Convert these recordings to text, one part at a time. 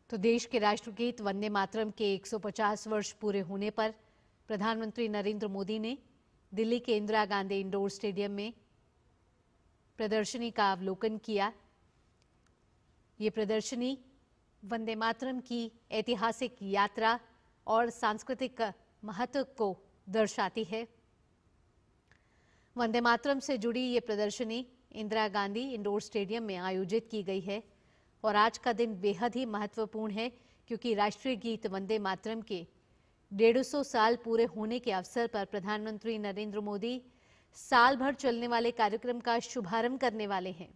तो देश के राष्ट्रगीत वंदे मातरम के 150 वर्ष पूरे होने पर प्रधानमंत्री नरेंद्र मोदी ने दिल्ली के इंदिरा गांधी इंडोर स्टेडियम में प्रदर्शनी का अवलोकन किया। ये प्रदर्शनी वंदे मातरम की ऐतिहासिक यात्रा और सांस्कृतिक महत्व को दर्शाती है। वंदे मातरम से जुड़ी ये प्रदर्शनी इंदिरा गांधी इंडोर स्टेडियम में आयोजित की गई है और आज का दिन बेहद ही महत्वपूर्ण है क्योंकि राष्ट्रीय गीत वंदे मातरम के 150 साल पूरे होने के अवसर पर प्रधानमंत्री नरेंद्र मोदी साल भर चलने वाले कार्यक्रम का शुभारंभ करने वाले हैं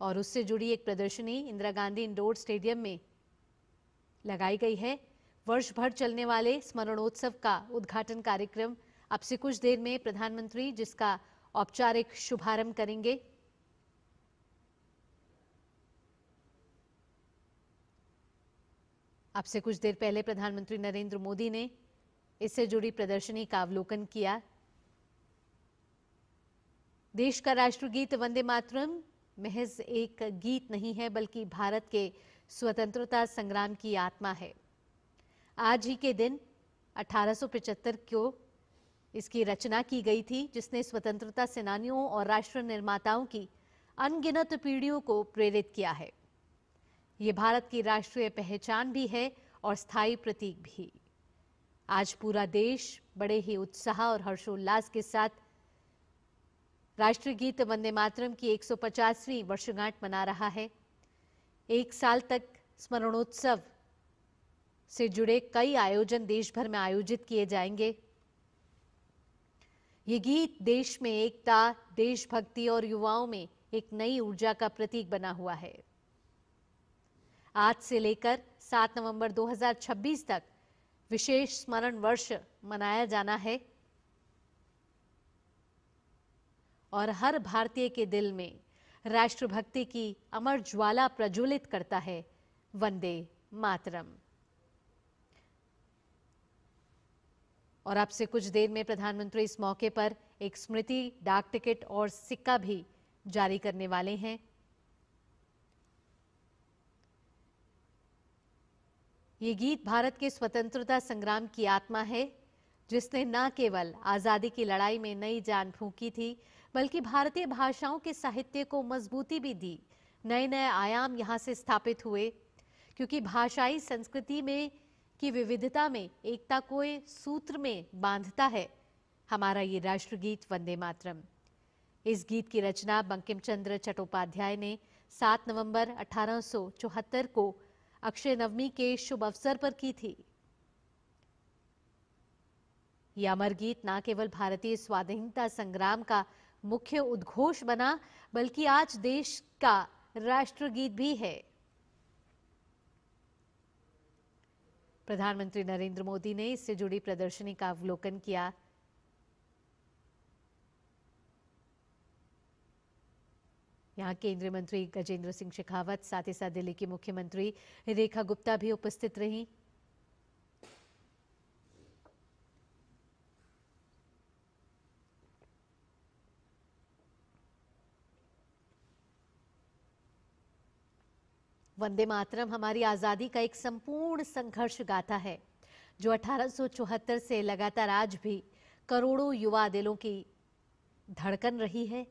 और उससे जुड़ी एक प्रदर्शनी इंदिरा गांधी इंडोर स्टेडियम में लगाई गई है। वर्ष भर चलने वाले स्मरणोत्सव का उद्घाटन कार्यक्रम अब से कुछ देर में प्रधानमंत्री जिसका औपचारिक शुभारंभ करेंगे। अब से कुछ देर पहले प्रधानमंत्री नरेंद्र मोदी ने इससे जुड़ी प्रदर्शनी का अवलोकन किया। देश का राष्ट्रगीत वंदे मातरम महज एक गीत नहीं है बल्कि भारत के स्वतंत्रता संग्राम की आत्मा है। आज ही के दिन 1875 को इसकी रचना की गई थी जिसने स्वतंत्रता सेनानियों और राष्ट्र निर्माताओं की अनगिनत पीढ़ियों को प्रेरित किया है। ये भारत की राष्ट्रीय पहचान भी है और स्थायी प्रतीक भी। आज पूरा देश बड़े ही उत्साह और हर्षोल्लास के साथ राष्ट्रीय गीत वंदे मातरम की 150वीं वर्षगांठ मना रहा है। एक साल तक स्मरणोत्सव से जुड़े कई आयोजन देश भर में आयोजित किए जाएंगे। ये गीत देश में एकता, देशभक्ति और युवाओं में एक नई ऊर्जा का प्रतीक बना हुआ है। आज से लेकर 7 नवंबर 2026 तक विशेष स्मरण वर्ष मनाया जाना है और हर भारतीय के दिल में राष्ट्रभक्ति की अमर ज्वाला प्रज्वलित करता है वंदे मातरम। और अब से कुछ देर में प्रधानमंत्री इस मौके पर एक स्मृति डाक टिकट और सिक्का भी जारी करने वाले हैं। ये गीत भारत के स्वतंत्रता संग्राम की आत्मा है जिसने न केवल आजादी की लड़ाई में नई जान फूंकी थी बल्कि भारतीय भाषाओं के साहित्य को मजबूती भी दी। नए नए आयाम यहां से स्थापित हुए क्योंकि भाषाई संस्कृति में की विविधता में एकता को सूत्र में बांधता है हमारा ये राष्ट्रगीत वंदे मातरम। इस गीत की रचना बंकिम चंद्र चट्टोपाध्याय ने 7 नवंबर 1874 को अक्षय नवमी के शुभ अवसर पर की थी। यह अमर गीत न केवल भारतीय स्वाधीनता संग्राम का मुख्य उद्घोष बना बल्कि आज देश का राष्ट्रगीत भी है। प्रधानमंत्री नरेंद्र मोदी ने इससे जुड़ी प्रदर्शनी का अवलोकन किया। यहां केंद्रीय मंत्री गजेंद्र सिंह शेखावत साथ ही साथ दिल्ली की मुख्यमंत्री रेखा गुप्ता भी उपस्थित रहीं। वंदे मातरम हमारी आजादी का एक संपूर्ण संघर्ष गाथा है जो 1874 से लगातार आज भी करोड़ों युवा दिलों की धड़कन रही है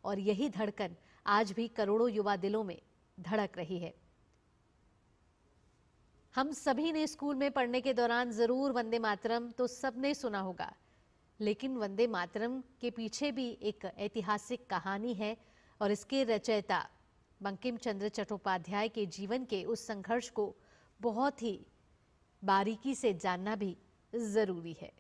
और यही धड़कन आज भी करोड़ों युवा दिलों में धड़क रही है। हम सभी ने स्कूल में पढ़ने के दौरान जरूर वंदे मातरम तो सबने सुना होगा, लेकिन वंदे मातरम के पीछे भी एक ऐतिहासिक कहानी है और इसके रचयिता बंकिम चंद्र चट्टोपाध्याय के जीवन के उस संघर्ष को बहुत ही बारीकी से जानना भी जरूरी है।